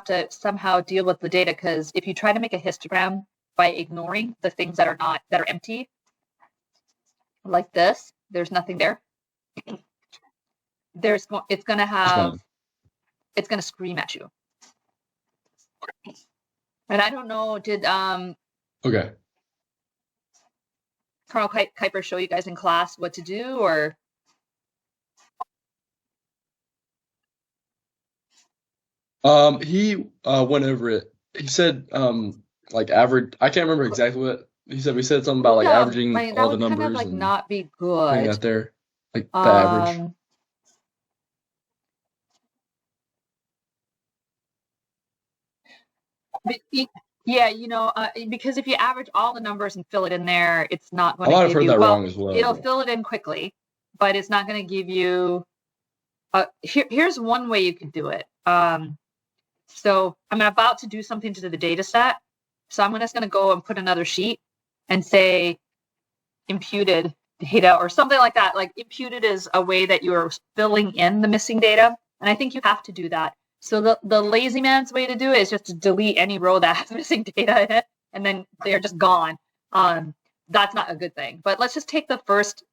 have to somehow deal with the data, because if you try to make a histogram by ignoring the things that are empty, like this, there's nothing there. It's going to scream at you. And I don't know, did okay. Carl Kuiper show you guys in class what to do, or? He went over it. He said like average. I can't remember exactly what he said. We said something about like averaging all the numbers. That would kind of like not be good. Putting that there, like the average. Yeah, you know, because if you average all the numbers and fill it in there, it's not going to give you... I might have heard that wrong as well. It'll fill it in quickly, but it's not going to give you... here's one way you could do it. So I'm about to do something to the data set. So I'm just going to go and put another sheet and say imputed data or something like that. Like imputed is a way that you're filling in the missing data. And I think you have to do that. So the lazy man's way to do it is just to delete any row that has missing data in it, and then they're just gone. That's not a good thing. But let's just take the first.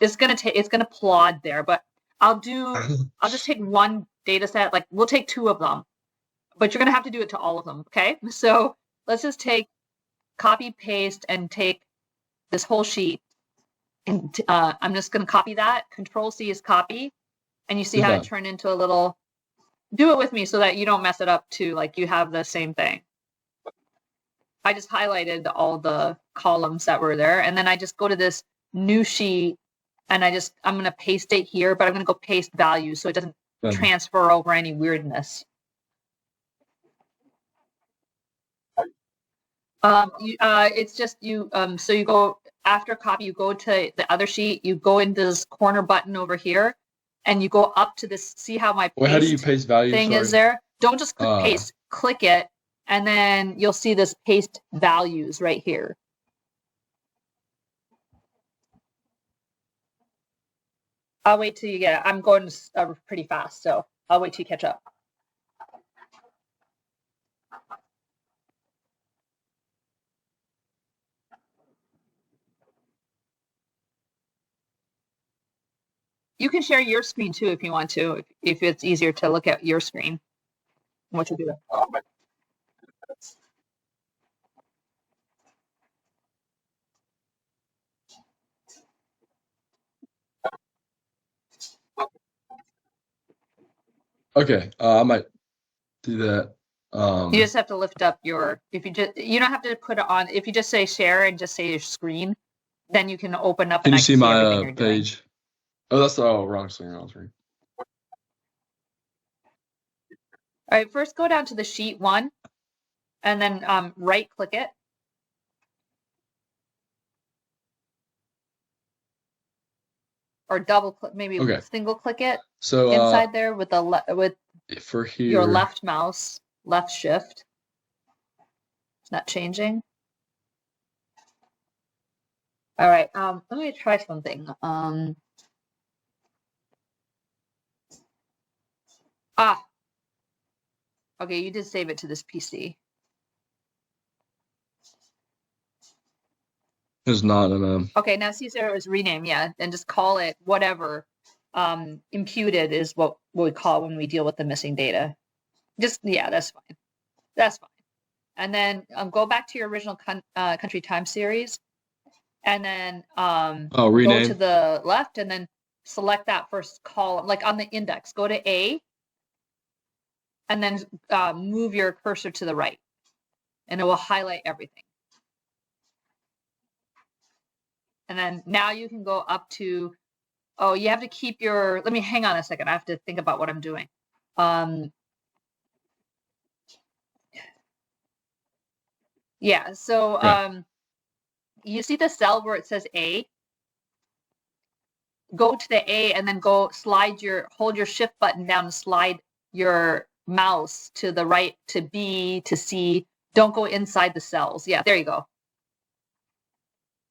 It's gonna plod there. But I'll just take one data set. Like we'll take two of them, but you're gonna have to do it to all of them. Okay. So let's just take copy paste and take this whole sheet. And I'm just gonna copy that. Control C is copy, and you see how it turned into a little. Do it with me so that you don't mess it up too, like you have the same thing. I just highlighted all the columns that were there, and then I just go to this new sheet, and I'm going to paste it here, but I'm going to go paste values so it doesn't transfer over any weirdness. It's just you, so you go, after copy, you go to the other sheet, you go into this corner button over here, and you go up to this, see how my paste how do you paste values thing is there? Don't just click paste, click it, and then you'll see this paste values right here. I'll wait till you get it. I'm going pretty fast, so I'll wait till you catch up. You can share your screen too if you want to, if it's easier to look at your screen. What you do. Okay, I might do that. You just have to lift up your, you don't have to put it on, if you just say share and just say your screen, then you can open up and you see my page. Doing. Oh, that's wrong screen. All right, first go down to the sheet 1 and then right click it. Or double click, maybe single click it. So inside there with for here, your left mouse, left shift. It's not changing. All right, let me try something. Okay, you did save it to this PC. It's not Okay, now see, there was rename, yeah, and just call it whatever. Imputed is what we call it when we deal with the missing data. Just, yeah, that's fine. That's fine. And then go back to your original country time series, and then go to the left, and then select that first column, like on the index. Go to A, and then move your cursor to the right, and it will highlight everything. And then now you can go up to, you have to keep your, let me hang on a second. I have to think about what I'm doing. Yeah, so you see the cell where it says A? Go to the A and then hold your shift button down and slide your mouse to the right, to B, to C. Don't go inside the cells. Yeah, there you go.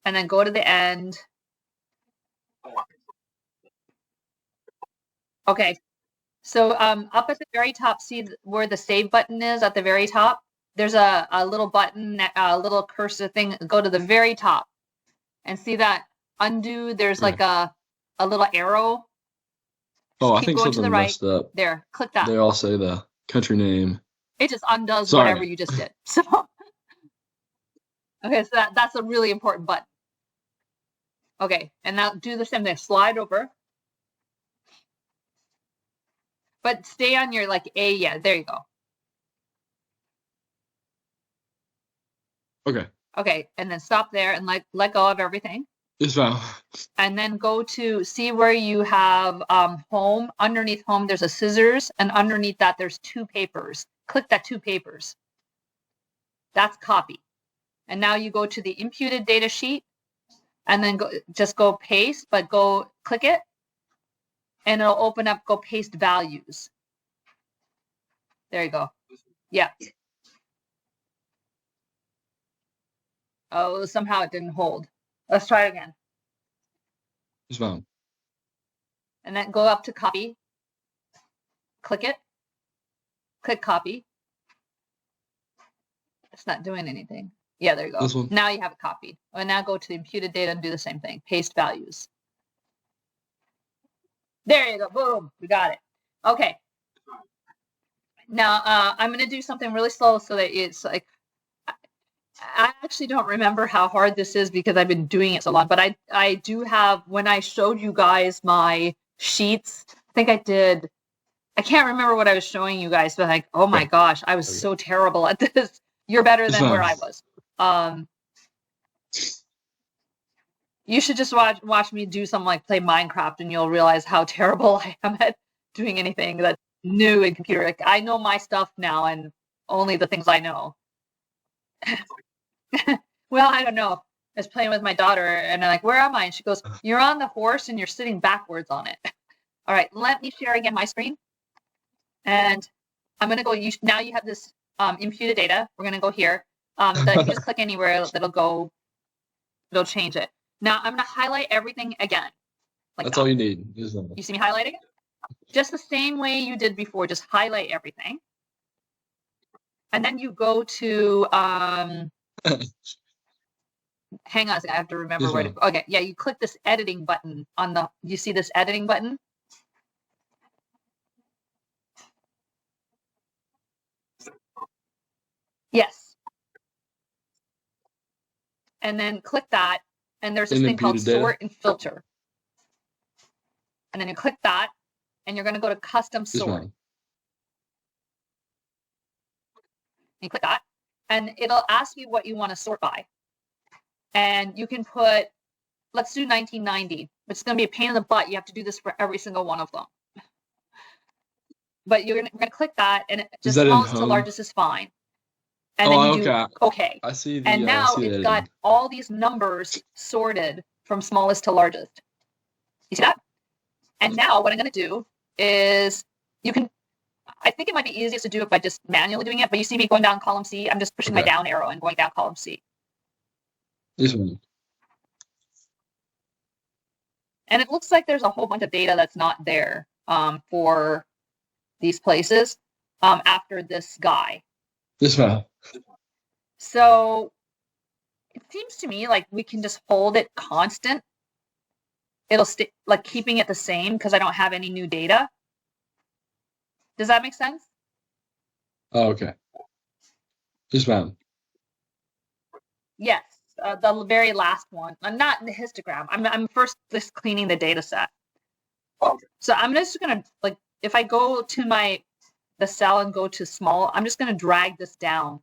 And then go to the end. Okay, So up at the very top, see where the save button is at the very top? There's a little button, a little cursor thing. Go to the very top and see that undo. There's like a little arrow. Oh, I Keep think going to something the right. messed up. There, click that. They all say the country name. It just undoes Sorry. whatever you just did. So, okay, so that's a really important button. Okay, and now do the same thing. Slide over. But stay on your like A, yeah, there you go. Okay. Okay, and then stop there and let go of everything. Yes, ma'am. And then go to see where you have home. Underneath home, there's a scissors, and underneath that, there's 2 papers. Click that 2 papers. That's copy. And now you go to the imputed data sheet, and then just go paste, but go click it, and it'll open up, go paste values. There you go. Yeah. Oh, somehow it didn't hold. Let's try it again. Yes, ma'am. And then go up to copy. Click it. Click copy. It's not doing anything. Yeah, there you go. This one. Now you have it copied. And now go to the imputed data and do the same thing. Paste values. There you go. Boom. We got it. Okay. Now I'm going to do something really slow so that it's like, I actually don't remember how hard this is because I've been doing it so long, but I do have, when I showed you guys my sheets, I think I did, I can't remember what I was showing you guys, but like, oh my gosh, I was so terrible at this. You're better than where I was. You should just watch me do something like play Minecraft and you'll realize how terrible I am at doing anything that's new in computer. Like, I know my stuff now and only the things I know. Well, I don't know. I was playing with my daughter and I'm like, where am I? And she goes, you're on the horse and you're sitting backwards on it. All right, let me share again my screen. And I'm going to go, now you have this imputed data. We're going to go here. You just click anywhere, it'll change it. Now I'm going to highlight everything again. Like That's all you need. You see me highlighting it? Just the same way you did before, just highlight everything. And then you go to, hang on a second, I have to remember where to go. Okay, yeah, you click this editing button on the, you see this editing button? Yes. And then click that, and there's this thing called sort and filter. And then you click that, and you're going to go to custom sort. You click that, and it'll ask you what you want to sort by. And you can put, let's do 1990. It's going to be a pain in the butt. You have to do this for every single one of them. But we're going to click that, and just smallest to largest is fine. And then you do okay. I see. And now it's got all these numbers sorted from smallest to largest. You see that? And now what I'm going to do is you can, I think it might be easiest to do it by just manually doing it, but you see me going down column C, I'm just pushing my down arrow and going down column C. This one. And it looks like there's a whole bunch of data that's not there for these places after this guy. This one. So it seems to me like we can just hold it constant. It'll stay, like keeping it the same because I don't have any new data. Does that make sense? Oh, okay. Yes, ma'am. Yes, the very last one. I'm not in the histogram. I'm first just cleaning the data set. So I'm just gonna, like, if I go to the cell and go to small, I'm just gonna drag this down.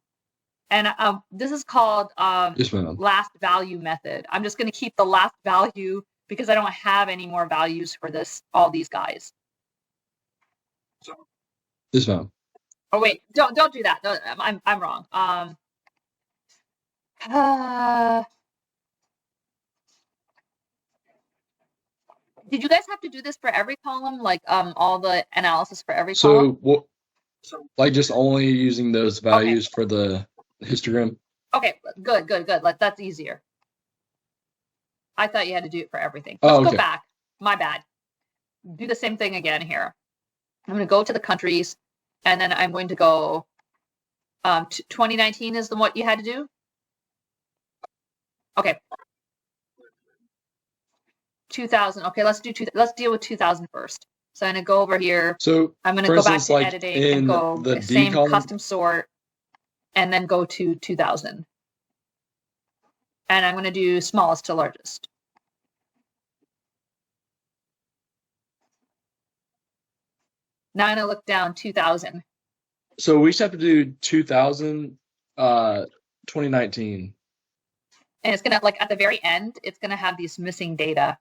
And this is called Yes, ma'am. last value method. I'm just gonna keep the last value because I don't have any more values for all these guys. Yes, ma'am. Oh wait, don't do that. No, I'm wrong. Did you guys have to do this for every column? Like all the analysis for every column? So like just only using those values for the histogram? Okay, good. Like that's easier. I thought you had to do it for everything. Let's go back. My bad. Do the same thing again here. I'm going to go to the countries, and then I'm going to go 2019 is the what you had to do? Okay. 2000. Okay, let's deal with 2000 first. So I'm going to go over here. So I'm going to for go back instance, to like editing and in go the D same column, custom sort, and then go to 2000. And I'm going to do smallest to largest. Now I'm going to look down 2000. so we just have to do 2000, 2019. And it's going to, like, at the very end, it's going to have these missing data.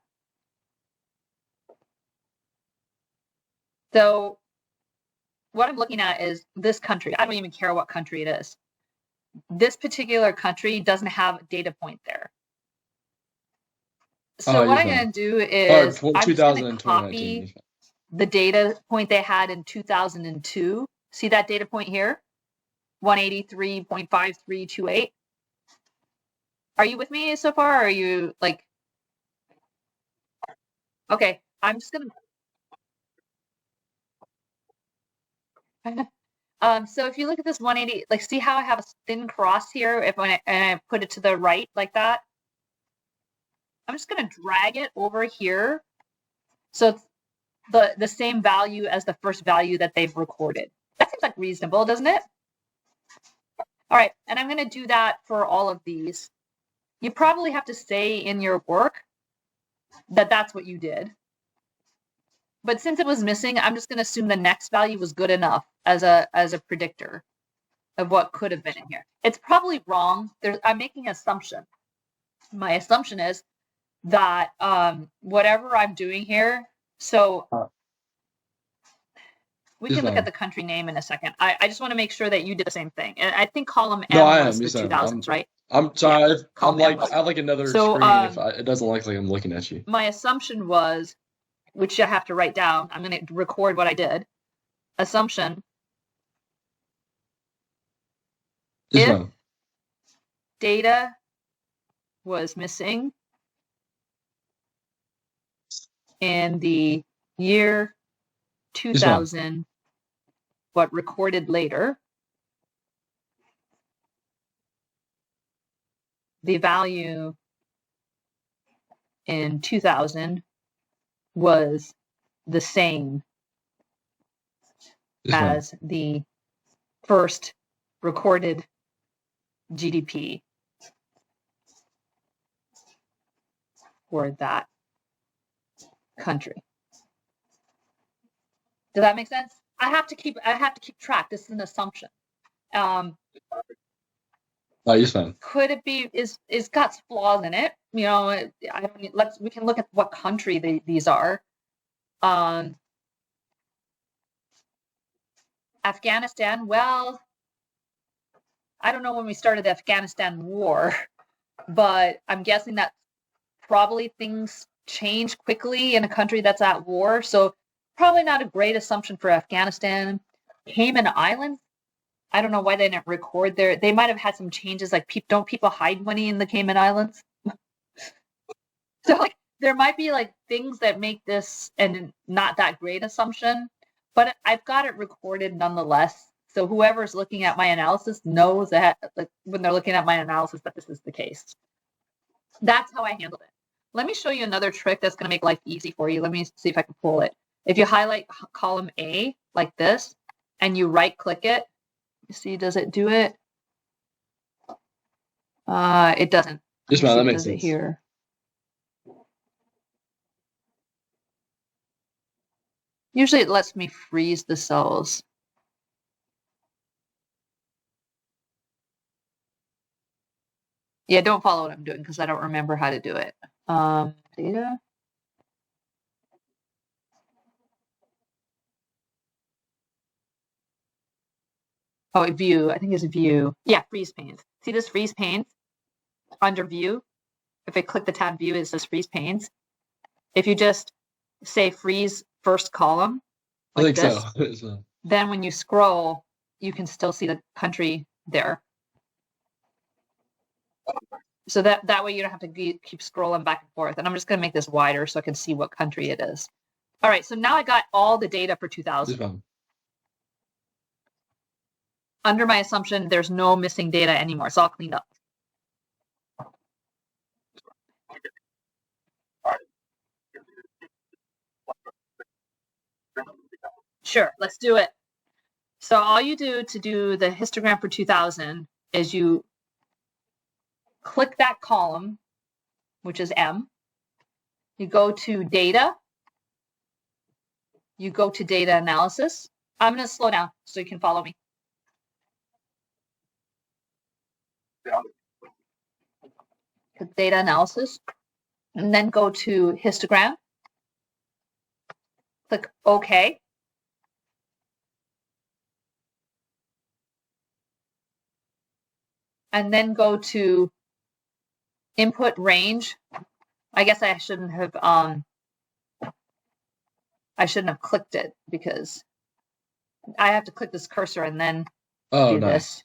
So what I'm looking at is this country. I don't even care what country it is. This particular country doesn't have a data point there. So what I'm going to do is I'm just going to copy the data point they had in 2002. See that data point here? 183.5328. Are you with me so far? Or are you like, okay, I'm just going to, so if you look at this 180, like, see how I have a thin cross here? If and I put it to the right like that, I'm just going to drag it over here. So it's the same value as the first value that they've recorded. That seems like reasonable, doesn't it? All right, and I'm going to do that for all of these. You probably have to say in your work that that's what you did. But since it was missing, I'm just going to assume the next value was good enough as a predictor of what could have been in here. It's probably wrong. I'm making an assumption. My assumption is that whatever I'm doing here, so we can look at the country name in a second. I just want to make sure that you did the same thing. And I think column M was the 2000s, right? I'm sorry. Yeah, I have like another screen if it doesn't look like I'm looking at you. My assumption was, which I have to write down. I'm going to record what I did. Assumption. If data was missing in the year 2000, but recorded later, the value in 2000 was the same as the first recorded GDP for that country. Does that make sense? I have to keep track. This is an assumption. You're fine. Could it be is got flaws in it? You know, we can look at what country these are. Afghanistan. Well, I don't know when we started the Afghanistan war, but I'm guessing that probably things change quickly in a country that's at war. So probably not a great assumption for Afghanistan. Cayman Islands. I don't know why they didn't record there. They might have had some changes, like don't people hide money in the Cayman Islands? So like there might be like things that make this and not that great assumption, but I've got it recorded nonetheless. So whoever's looking at my analysis knows that, like, when they're looking at my analysis, that this is the case. That's how I handled it. Let me show you another trick that's going to make life easy for you. Let me see if I can pull it. If you highlight column A like this and you right click it, you see, does it do it? It doesn't. That makes sense. It here. Usually it lets me freeze the cells. Yeah, don't follow what I'm doing because I don't remember how to do it. Data. Oh, view. I think it's view. Yeah, freeze panes. See this freeze panes under view? If I click the tab view, it says freeze panes. If you just say freeze first column, like this, so. Then when you scroll, you can still see the country there. So that way you don't have to keep scrolling back and forth. And I'm just going to make this wider so I can see what country it is. All right, so now I got all the data for It's 2000. fine. Under my assumption, there's no missing data anymore. It's all cleaned up. Sure, let's do it. So all you do to do the histogram for 2000 is you click that column, which is M. You go to data. You go to data analysis. I'm going to slow down so you can follow me. Click data analysis, and then go to histogram. Click OK. And then go to input range. I guess I shouldn't have clicked it because I have to click this cursor and then do Nice. this.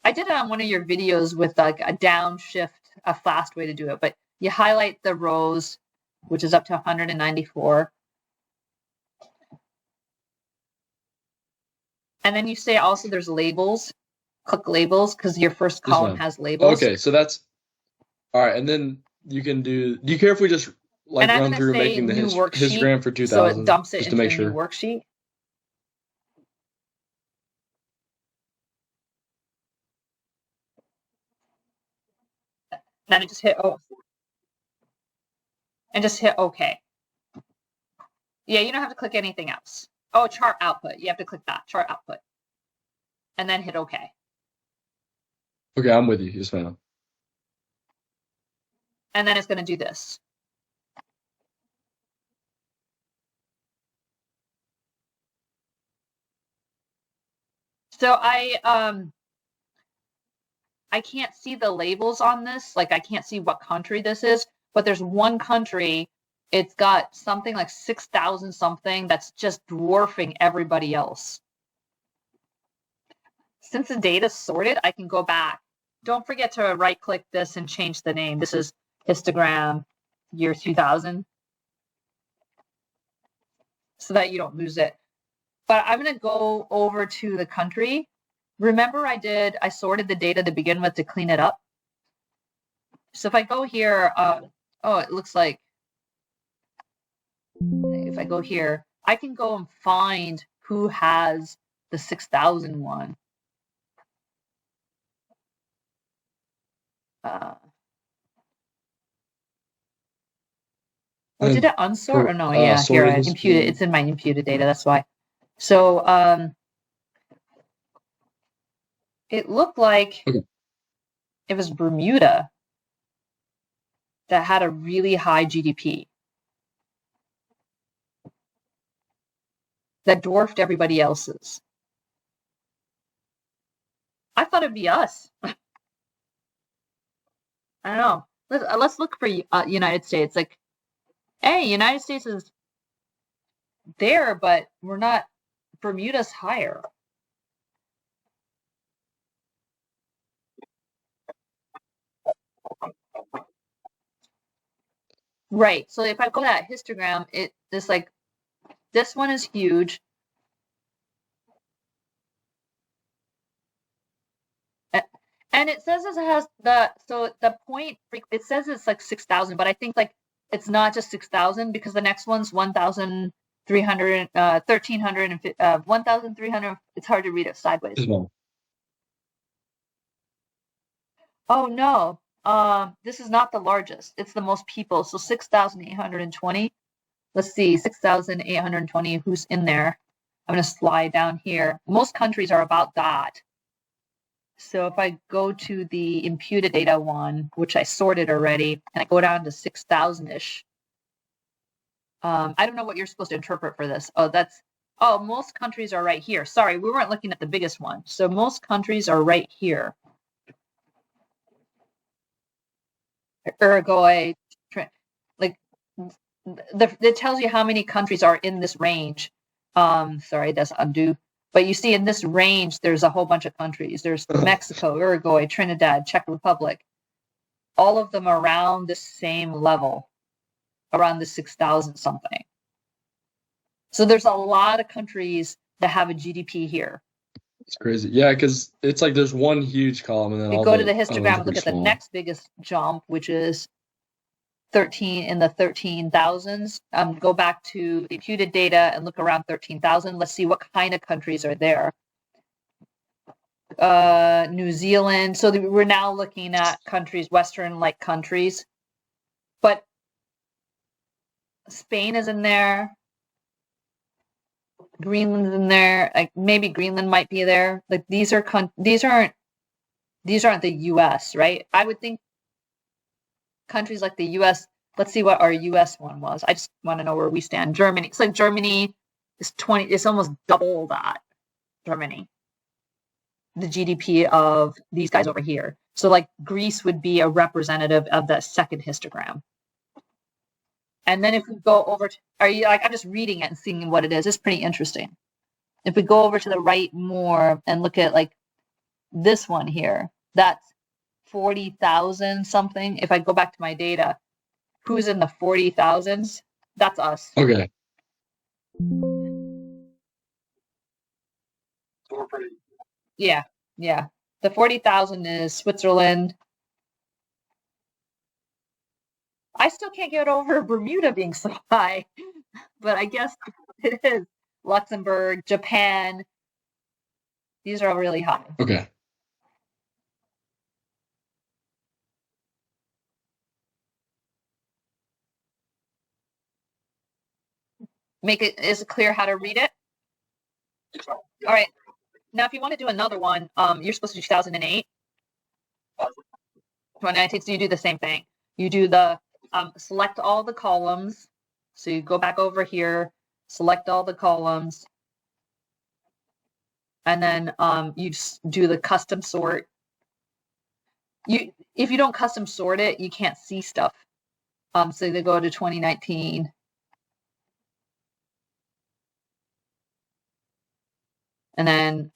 I did it on one of your videos with like a downshift, a fast way to do it, but you highlight the rows, which is up to 194. And then you say also there's labels. Click labels because your first column has labels. Okay, so that's all right. And then you can do you care if we just like run through making the histogram for 2000 so it dumps it just into to make the new sure? worksheet? Then just hit and just hit OK. Yeah, you don't have to click anything else. Oh, chart output. You have to click that, chart output. And then hit OK. Okay, I'm with you. Yes, ma'am. And then it's going to do this. So I can't see the labels on this. Like I can't see what country this is, but there's one country. It's got something like 6,000 something that's just dwarfing everybody else. Since the data's sorted, I can go back. Don't forget to right click this and change the name. This is histogram year 2000 so that you don't lose it. But I'm going to go over to the country. Remember I sorted the data to begin with to clean it up. So if I go here, it looks like if I go here, I can go and find who has the 6,000 one. Did it unsort? Or no, yeah, here I imputed. It's in my imputed data, that's why. So it looked like it was Bermuda that had a really high GDP that dwarfed everybody else's. I thought it'd be us. I don't know. Let's look for United States. Like, hey, United States is there, but we're not. Bermuda's higher. Right. So if I go to that histogram, this one is huge. And it says it has the point, it says it's like 6,000, but I think like it's not just 6,000 because the next one's 1,300, 1,300, 1,300. It's hard to read it sideways. Oh no, this is not the largest. It's the most people. So 6,820. Let's see, 6,820. Who's in there? I'm going to slide down here. Most countries are about that. So if I go to the imputed data one, which I sorted already, and I go down to 6,000-ish, I don't know what you're supposed to interpret for this. Most countries are right here. Sorry, we weren't looking at the biggest one. So most countries are right here. Uruguay, like it tells you how many countries are in this range. Sorry, that's undo. But you see in this range, there's a whole bunch of countries. There's Mexico, Uruguay, Trinidad, Czech Republic. All of them around the same level. around the 6,000 something. So there's a lot of countries that have a GDP here. It's crazy. Yeah, because it's like there's one huge column and then We all go to the others histogram are and look pretty at the small. next biggest jump, which is 13 in the 13,000s. Go back to the imputed data and look around 13,000. Let's see what kind of countries are there. New Zealand. So we're now looking at countries, Western-like countries, but Spain is in there. Greenland's in there. Like maybe Greenland might be there. Like these aren't the U.S., right? I would think countries like the U.S. Let's see what our U.S. one was. I just want to know where we stand. Germany. It's like Germany is 20. It's almost double that. Germany. The GDP of these guys over here. So like Greece would be a representative of that second histogram. And then if we go over to, I'm just reading it and seeing what it is. It's pretty interesting. If we go over to the right more and look at like this one here, that's 40,000 something. If I go back to my data, who's in the 40,000s? That's us. Okay. Yeah. The 40,000 is Switzerland. I still can't get over Bermuda being so high, but I guess it is. Luxembourg, Japan. These are all really high. Okay. Is it clear how to read it? All right. Now, if you want to do another one, you're supposed to do 2008. 2019, so you do the same thing. You do the select all the columns. So you go back over here, select all the columns, and then you just do the custom sort. If you don't custom sort it, you can't see stuff. So they go to 2019. And then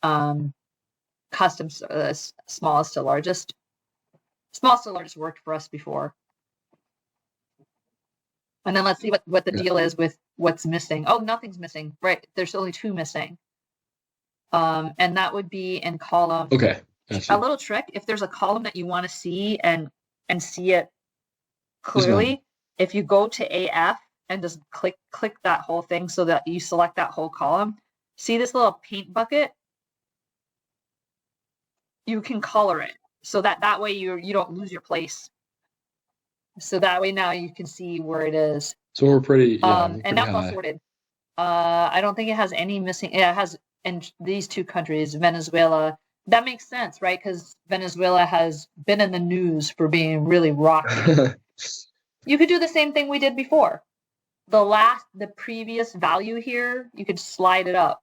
custom smallest to largest. Smallest to largest worked for us before. And then let's see what the deal is with what's missing. Oh, nothing's missing. Right. There's only 2 missing. And that would be in column. Okay. Gotcha. A little trick, if there's a column that you want to see and see it clearly, if you go to AF and just click that whole thing so that you select that whole column, see this little paint bucket? You can color it so that way you don't lose your place. So that way now you can see where it is. So we're pretty, and that's all sorted. I don't think it has any missing. It has in these 2 countries, Venezuela. That makes sense, right? Because Venezuela has been in the news for being really rocky. You could do the same thing we did before. The previous value here, you could slide it up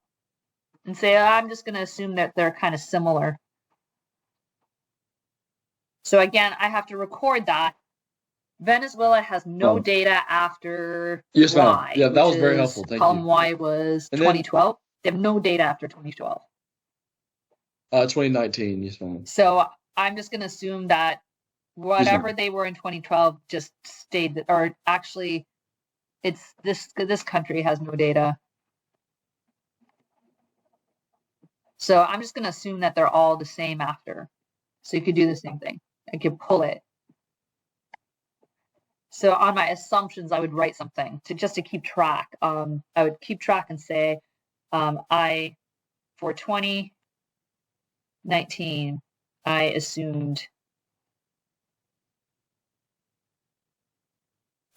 and say, I'm just going to assume that they're kind of similar. So again, I have to record that. Venezuela has no data after Y. Yeah, that was very helpful. Thank column you. Y was 2012. They have no data after 2012. 2019, yes, ma'am. So I'm just going to assume that whatever they were in 2012 just stayed, or actually, it's this country has no data. So I'm just going to assume that they're all the same after. So you could do the same thing. I could pull it. So on my assumptions, I would write something just to keep track. I would keep track and say, for 2019, I assumed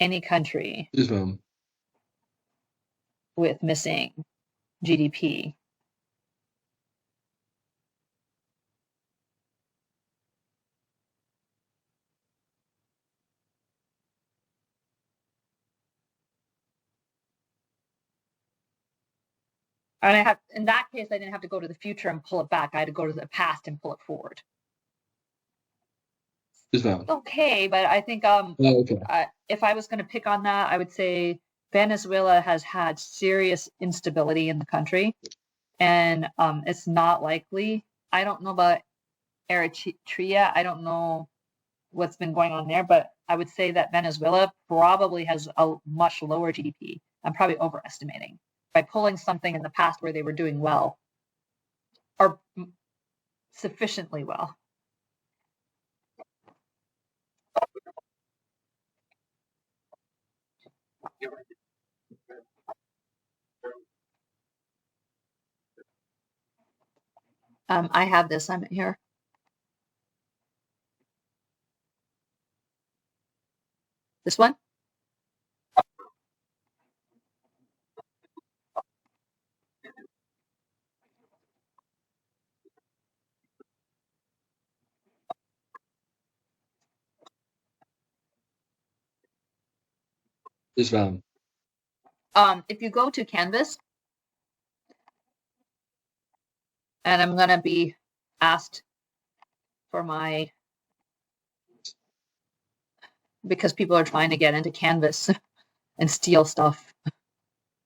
any country with missing GDP and in that case, I didn't have to go to the future and pull it back. I had to go to the past and pull it forward. Okay, but I think if I was going to pick on that, I would say Venezuela has had serious instability in the country, and it's not likely. I don't know about Eritrea. I don't know what's been going on there, but I would say that Venezuela probably has a much lower GDP. I'm probably overestimating by pulling something in the past where they were doing well or sufficiently well. I have this. I'm here. This one? Just found. If you go to Canvas, and I'm gonna be asked for my, because people are trying to get into Canvas and steal stuff.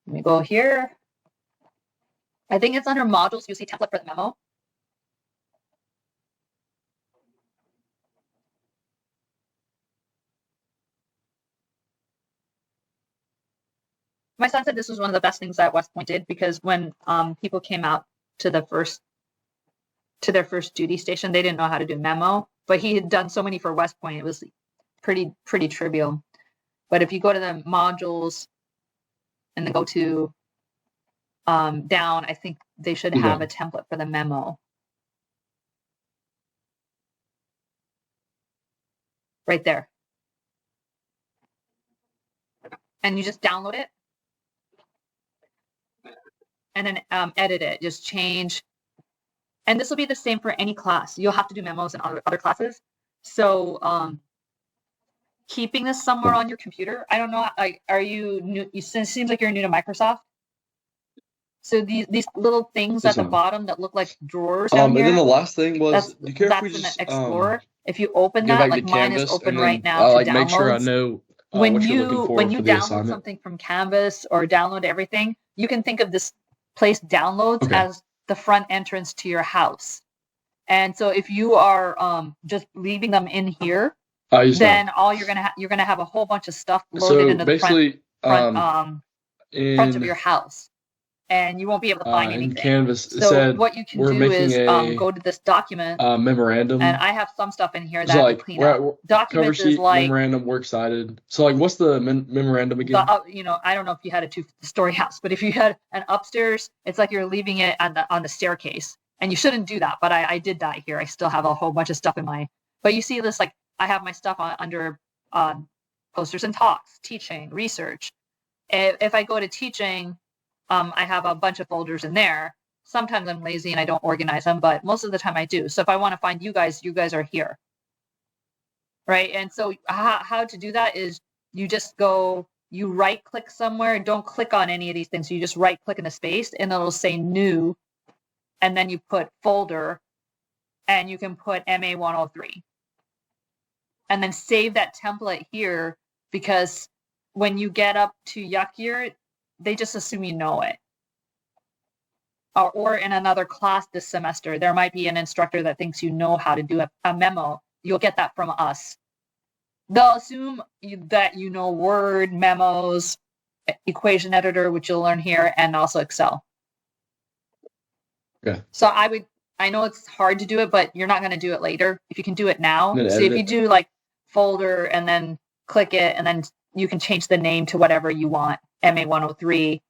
Let me go here. I think it's under modules. You see template for the memo. My son said this was one of the best things that West Point did, because when people came out to their first duty station, they didn't know how to do memo, but he had done so many for West Point, it was pretty trivial. But if you go to the modules and then go to down, I think they should have a template for the memo. Right there. And you just download it. And then edit it, just change. And this will be the same for any class. You'll have to do memos in other classes. So keeping this somewhere on your computer, I don't know, like, are you new? It seems like you're new to Microsoft. So these little things at the bottom that look like drawers down here. And then the last thing was, do you care if we that's just an Explorer. If you open that, like mine is open right now to downloads. Make sure I know when what you're looking for when you for the download assignment. something from Canvas or download everything, you can think of this place downloads as the front entrance to your house. And so if you are just leaving them in here, then all you're gonna have a whole bunch of stuff loaded into the front of your house, and you won't be able to find anything. In Canvas, it said, what you can do is go to this document, memorandum, and I have some stuff in here that I clean up. Documents cover sheet, is like memorandum, works cited. So like, what's the memorandum again? I don't know if you had a two-story house, but if you had an upstairs, it's like you're leaving it on the staircase, and you shouldn't do that. But I did that here. I still have a whole bunch of stuff in my. But you see this, like I have my stuff under posters and talks, teaching, research. If I go to teaching, I have a bunch of folders in there. Sometimes I'm lazy and I don't organize them, but most of the time I do. So if I want to find you guys are here. Right? And so how to do that is you just go, you right click somewhere, don't click on any of these things. So you just right click in a space and it'll say new, and then you put folder, and you can put MA103. And then save that template here, because when you get up to Yuck Year, they just assume you know it. Or in another class this semester, there might be an instructor that thinks you know how to do a memo. You'll get that from us. They'll assume that you know Word, memos, equation editor, which you'll learn here, and also Excel. Okay. So I know it's hard to do it, but you're not going to do it later. If you can do it now. So if you do like folder and then click it, and then you can change the name to whatever you want, MA103,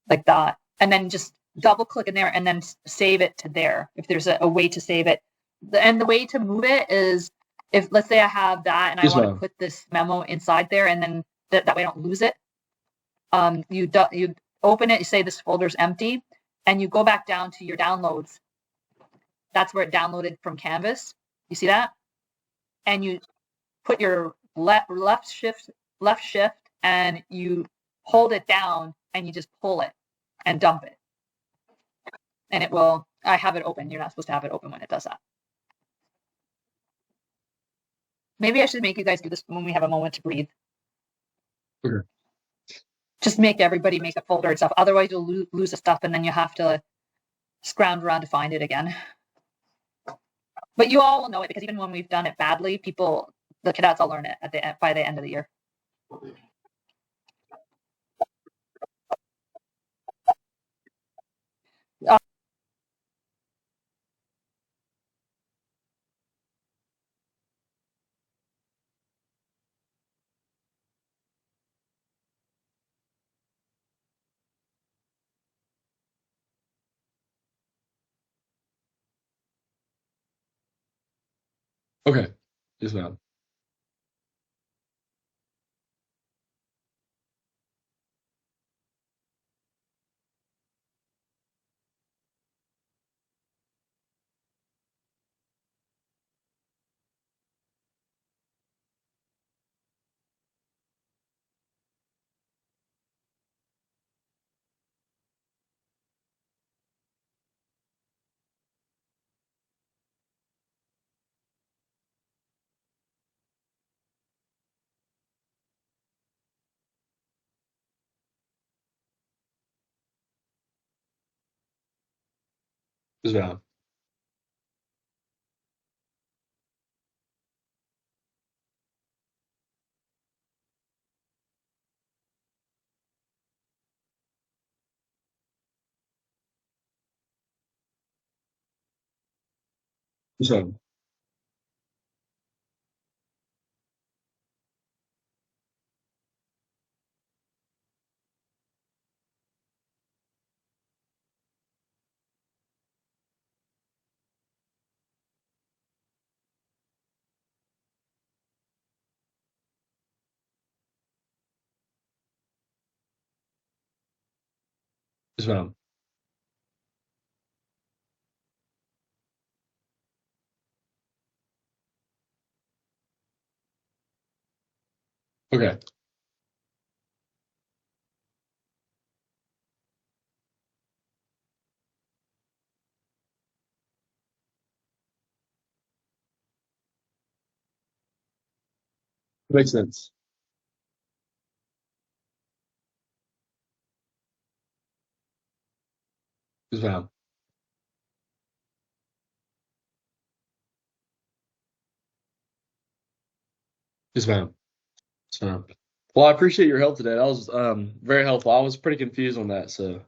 like that. And then just double click in there and then save it to there if there's a way to save it. And the way to move it is, if let's say I have that and I want to put this memo inside there, and then that way I don't lose it. You open it, you say this folder's empty, and you go back down to your downloads. That's where it downloaded from Canvas. You see that? And you put your left shift, and you hold it down, and you just pull it and dump it. And it will, I have it open. You're not supposed to have it open when it does that. Maybe I should make you guys do this when we have a moment to breathe. Okay. Just make everybody make a folder and stuff. Otherwise, you'll lose the stuff, and then you have to scrounge around to find it again. But you all will know it because even when we've done it badly, the cadets all learn it by the end of the year. Uh, Okay. Yes, ma'am. Yes, ma'am. Yes, ma'am. Yes, ma'am. Okay. Makes sense. Yes, ma'am. Yes, ma'am. Yes, ma'am. Well, I appreciate your help today. That was very helpful. I was pretty confused on that, so